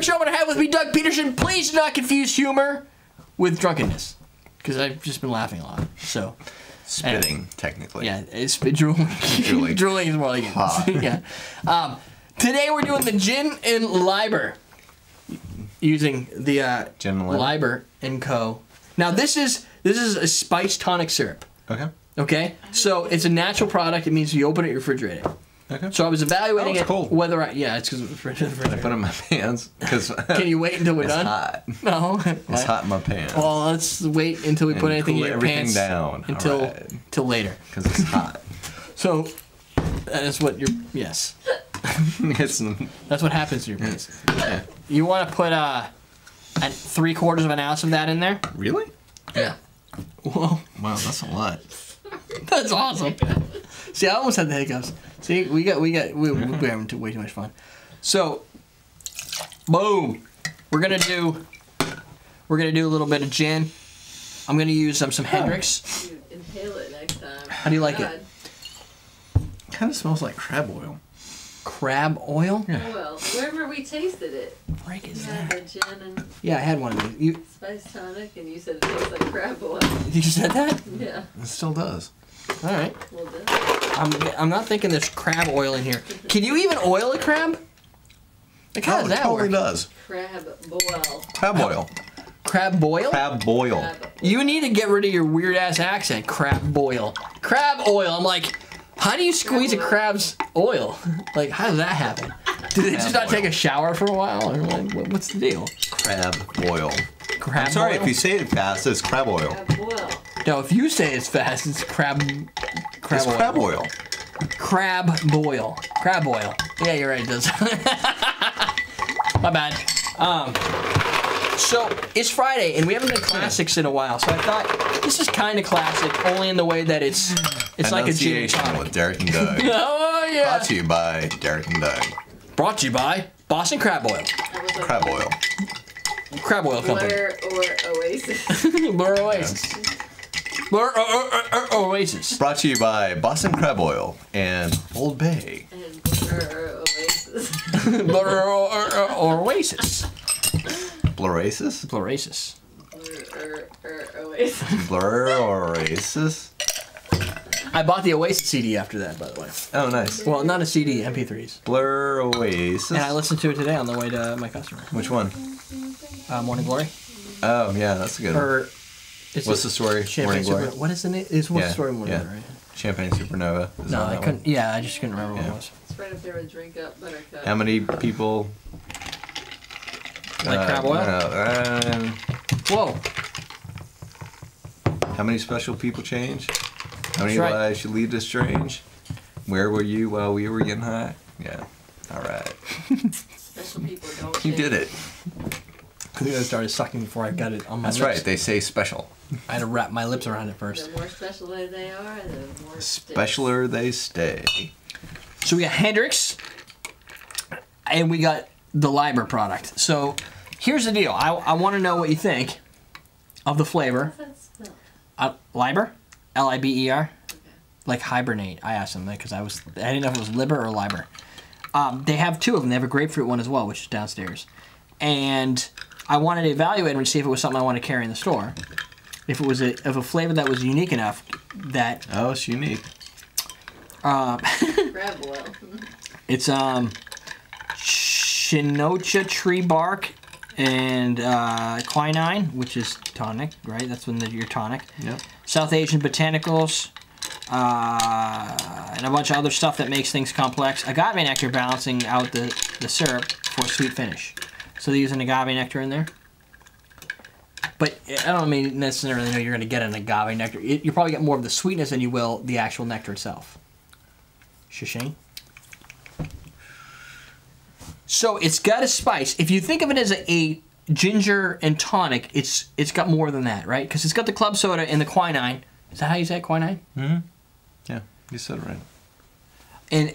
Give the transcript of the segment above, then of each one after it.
show I'm gonna have with me, Doug Peterson. Please do not confuse humor with drunkenness, because I've just been laughing a lot. So spitting, technically. Yeah, it's drooling. Drooling is more like it. Yeah. Today we're doing the Gin and Liber, using the Gin Liber Co. Now this is a spiced tonic syrup. Okay. Okay. So it's a natural product. It means you open it, you refrigerate it. Okay. So I was evaluating it cold. whether it's because it's refrigerated. I put it in my pants because. Can you wait until we're done? It's hot. No. It's hot in my pants. Well, let's wait until we put anything in your pants. Down. Until later. Because it's hot. So that is what you're. Yes. That's what happens to your pants. Yeah. You want to put 3/4 of an ounce of that in there? Really? Yeah. Whoa. Wow, that's a lot. That's awesome. See, I almost had the hiccups. See, we're having way too much fun. So, boom. We're gonna do a little bit of gin. I'm gonna use some Hendrix. You inhale it next time. How do you like it? Kind of smells like crab oil. Crab oil? Yeah. Well, remember we tasted it. Break is You had that? the gin and Yeah, I had one of these. spice tonic, and you said it tastes like crab oil. You said that? Yeah, It still does. All right. well done. I'm not thinking there's crab oil in here. Can you even oil a crab? Like, how does that totally work? does. Crab boil. Crab oil. Crab boil? Crab boil. Crab. You need to get rid of your weird ass accent. Crab boil. Crab oil. I'm like, how do you squeeze a crab's oil? Like, how does that happen? Do they just not take a shower for a while? Or like, what's the deal? Crab oil. Crab I'm sorry, oil? if you say it fast, it's crab oil. Crab boil. No, if you say it's fast, it's crab It's oil. crab oil. Crab boil. Crab oil. Yeah, you're right, it does. My bad. So, it's Friday, and we haven't done classics in a while, so I thought this is kind of classic, only in the way that it's like a gin and Enunciation tonic. with Derek and Doug. Oh, yeah. Brought to you by Derek and Doug. Brought to you by Boston Crab Oil. That was like Crab oil. Crab Oil Company. Blur or Oasis. Blur Oasis. Blur Oasis. Brought to you by Boston Crab Oil and Old Bay. And Blur Oasis. Blur Oasis. Blurasis? Blurasis. Blur Oasis. Blur Oasis? I bought the Oasis CD after that, by the way. Oh, nice. Well, not a CD, MP3s. Blur Oasis. And I listened to it today on the way to my customer. Which one? Morning Glory. Oh, yeah, that's a good one. Or What's the story? Champagne Morning Glory. Super. What is the name? What's the story of Morning Glory? Champagne Supernova. Is No, on I that couldn't. one. Yeah, I just couldn't remember what it was. It's right up there with Drink Up Buttercup. How many people? Like crab oil? Whoa. How many special people change? How many That's right. lives should lead to strange? Where were you while we were getting high? Yeah. All right. Special people don't You change. did it. I think I started sucking before I got it on my That's lips. right. They say special. I had to wrap my lips around it first. The more special they are, the more Specialer they stay. So we got Hendrix, and we got the Liber product. So here's the deal. I want to know what you think of the flavor. What's that smell? Liber? Liber? Okay. Like hibernate. I asked them that because I didn't know if it was Liber or Liber. They have two of them. They have a grapefruit one as well, which is downstairs. And I wanted to evaluate them and see if it was something I want to carry in the store. If it was of a flavor that was unique enough that Oh, it's unique. Crab oil. it's Chinocha tree bark and quinine, which is tonic, right? That's when your tonic. Yep. South Asian botanicals, and a bunch of other stuff that makes things complex. Agave nectar balancing out the syrup for a sweet finish. So they use an agave nectar in there. But I don't necessarily know you're going to get an agave nectar. You probably get more of the sweetness than you will the actual nectar itself. Shishing. So it's got a spice. If you think of it as a ginger and tonic, it's got more than that, right? Because it's got the club soda and the quinine. Is that how you say it, quinine? Mm-hmm. Yeah, you said it right.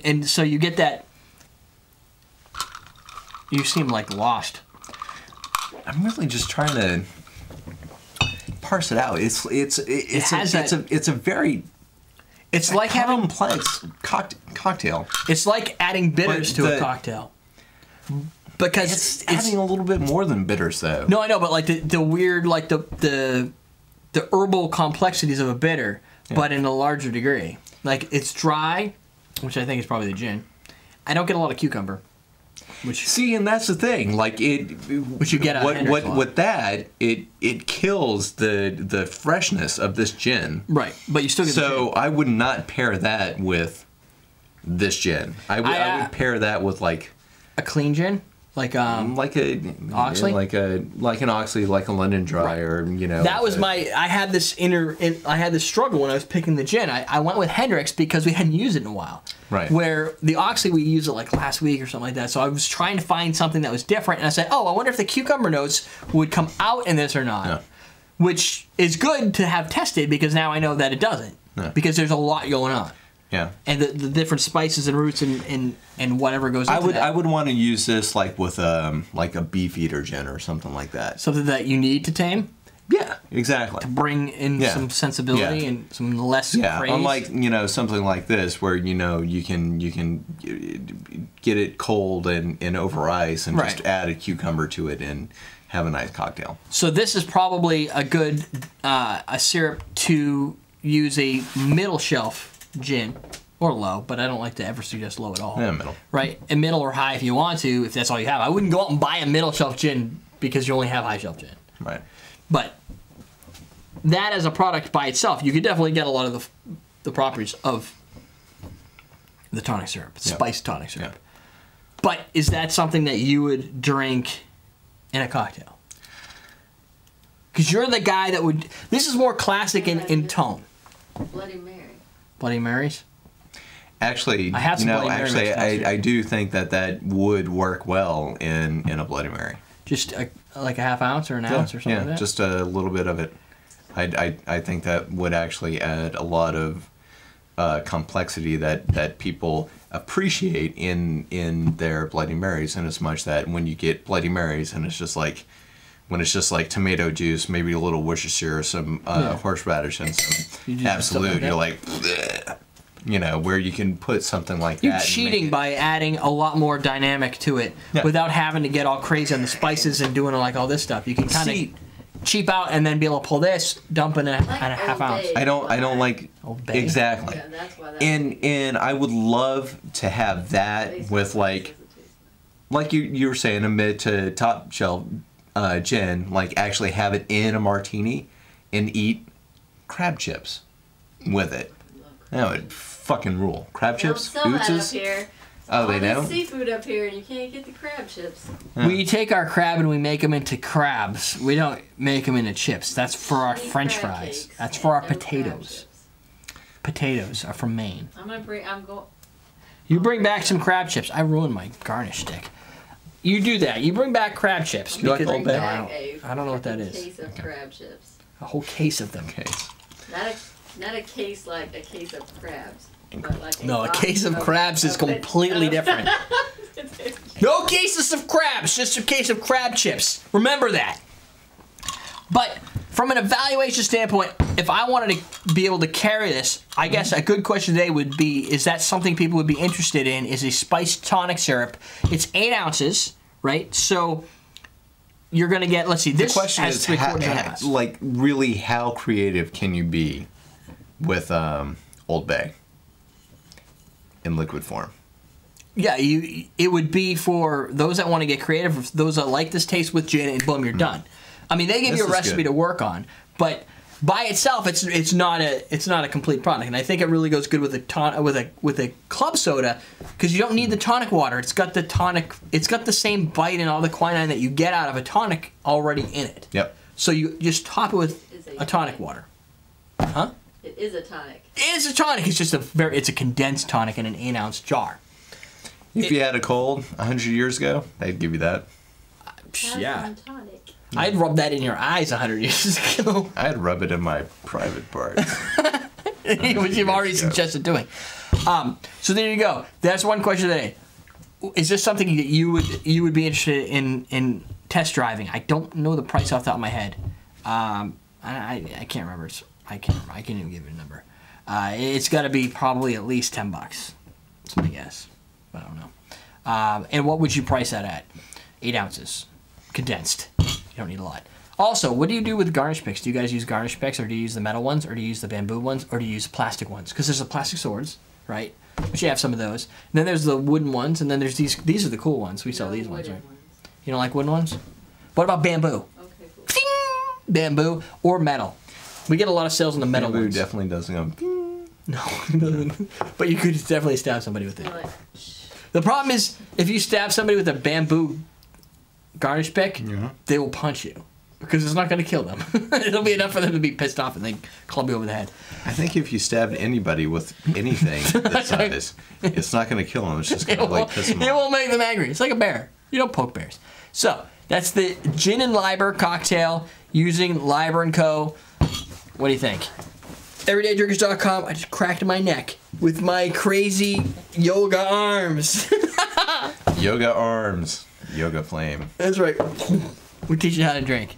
And so you get that. You seem like lost. I'm really just trying to parse it out. It's a very like having complex cocktail. It's like adding bitters But to a the- cocktail. because It's adding a little bit more than bitters, though. No, I know, but like the weird, like the herbal complexities of a bitter, but in a larger degree. Like it's dry, which I think is probably the gin. I don't get a lot of cucumber. See, and that's the thing. Like which you get out of Hendrick's with that, it kills the freshness of this gin. Right, but you still get. So I would not pair that with this gin. I would pair that with like a clean gin, like a Oxley, like an Oxley, like a London Dry, or That was I had this I had this struggle when I was picking the gin. I went with Hendrick's because we hadn't used it in a while. Right. Where the Oxley we used it like last week or something like that. So I was trying to find something that was different, and I said, "Oh, I wonder if the cucumber notes would come out in this or not." Yeah. Which is good to have tested because now I know that it doesn't. Yeah. Because there's a lot going on. Yeah. And the different spices and roots and whatever goes into that. I would want to use this like with like a Beefeater gin or something like that. Something that you need to tame? Yeah, exactly. To bring in some sensibility and some less craze. Unlike, something like this where, you can get it cold and over ice and just add a cucumber to it and have a nice cocktail. So this is probably a good a syrup to use a middle shelf gin, or low, but I don't like to ever suggest low at all. Yeah, middle. Right? And middle or high if you want to, if that's all you have. I wouldn't go out and buy a middle shelf gin because you only have high shelf gin. Right. But that as a product by itself, you could definitely get a lot of the properties of the tonic syrup, spiced tonic syrup. Yep. But is that something that you would drink in a cocktail? Because you're the guy that would... This is more classic in tone. Bloody Mary. Bloody Marys? Actually, I have some Bloody Mary I do think that would work well in a Bloody Mary. Just like a half ounce or an ounce or something like that? Just a little bit of it. I think that would actually add a lot of complexity that people appreciate in their Bloody Marys, in as much that when you get Bloody Marys and it's just like tomato juice, maybe a little Worcestershire, some horseradish, and some Absolute, you're like, bleh. Where you can put something like that. You're cheating by adding a lot more dynamic to it without having to get all crazy on the spices and doing like all this stuff. You can kind of cheap out and then be able to pull this, dump in a half ounce. I don't like Old Bay. Exactly. Yeah, that's why that and I would love to have that with like you were saying, a mid to top shelf gin, like actually have it in a martini and eat crab chips with it. That would fucking rule. Crab chips? They don't sell that up here. Oh, they don't? don't? Seafood up here, and you can't get the crab chips. Yeah. We take our crab and we make them into crabs. We don't make them into chips. That's for our French fries. That's for our potatoes. Potatoes are from Maine. You bring back some crab chips. I ruined my garnish stick. You do that. You bring back crab chips. You like Old Bay? I don't know what that is. A case of crab chips. A whole case of them. Not a case like a case of crabs. But like a case of crabs is completely different. No cases of crabs, just a case of crab chips. Remember that. But from an evaluation standpoint, if I wanted to be able to carry this, I guess a good question today would be, is that something people would be interested in, is a spiced tonic syrup. It's 8 ounces, right? So you're going to get, let's see, this question has is 3/4 ounce. Like, really, how creative can you be with Old Bay in liquid form? Yeah, it would be for those that want to get creative, those that like this taste with gin, and boom, you're done. I mean, they give you a recipe to work on, but by itself, it's not a complete product. And I think it really goes good with a club soda, because you don't need the tonic water. It's got the same bite and all the quinine that you get out of a tonic already in it. Yep. So you just top it with a tonic water. Huh? It is a tonic. It is a tonic. It's just it's a condensed tonic in an 8-ounce jar. If you had a cold 100 years ago, they'd give you that. Yeah. I'd rub that in your eyes 100 years ago. I'd rub it in my private parts. Which you've already suggested doing. So there you go. That's one question today. Is this something that you would be interested in test driving? I don't know the price off the top of my head. I can't remember. I can't even give it a number. It's got to be probably at least $10. That's my guess. I don't know. And what would you price that at? 8 ounces, condensed. You don't need a lot. Also, what do you do with garnish picks? Do you guys use garnish picks, or do you use the metal ones, or do you use the bamboo ones, or do you use plastic ones? Because there's the plastic swords, right? But you have some of those. And then there's the wooden ones, and then there's these. These are the cool ones. We sell these ones, right? You don't like wooden ones? What about bamboo? Okay, cool. Ding! Bamboo or metal. We get a lot of sales on the metal Bamboo ones. definitely doesn't go. No, it doesn't. But you could definitely stab somebody with it. You're like, The problem is, if you stab somebody with a bamboo garnish pick, they will punch you. Because it's not going to kill them. It'll be enough for them to be pissed off and then club you over the head. I think if you stabbed anybody with anything this size, it's not going to kill them. It's just going to like piss them It off. won't make them angry. It's like a bear. You don't poke bears. So, that's the Gin and Liber cocktail using Liber Co. What do you think? EverydayDrinkers.com. I just cracked my neck with my crazy yoga arms. Yoga arms. Yoga flame. That's right. We teach you how to drink.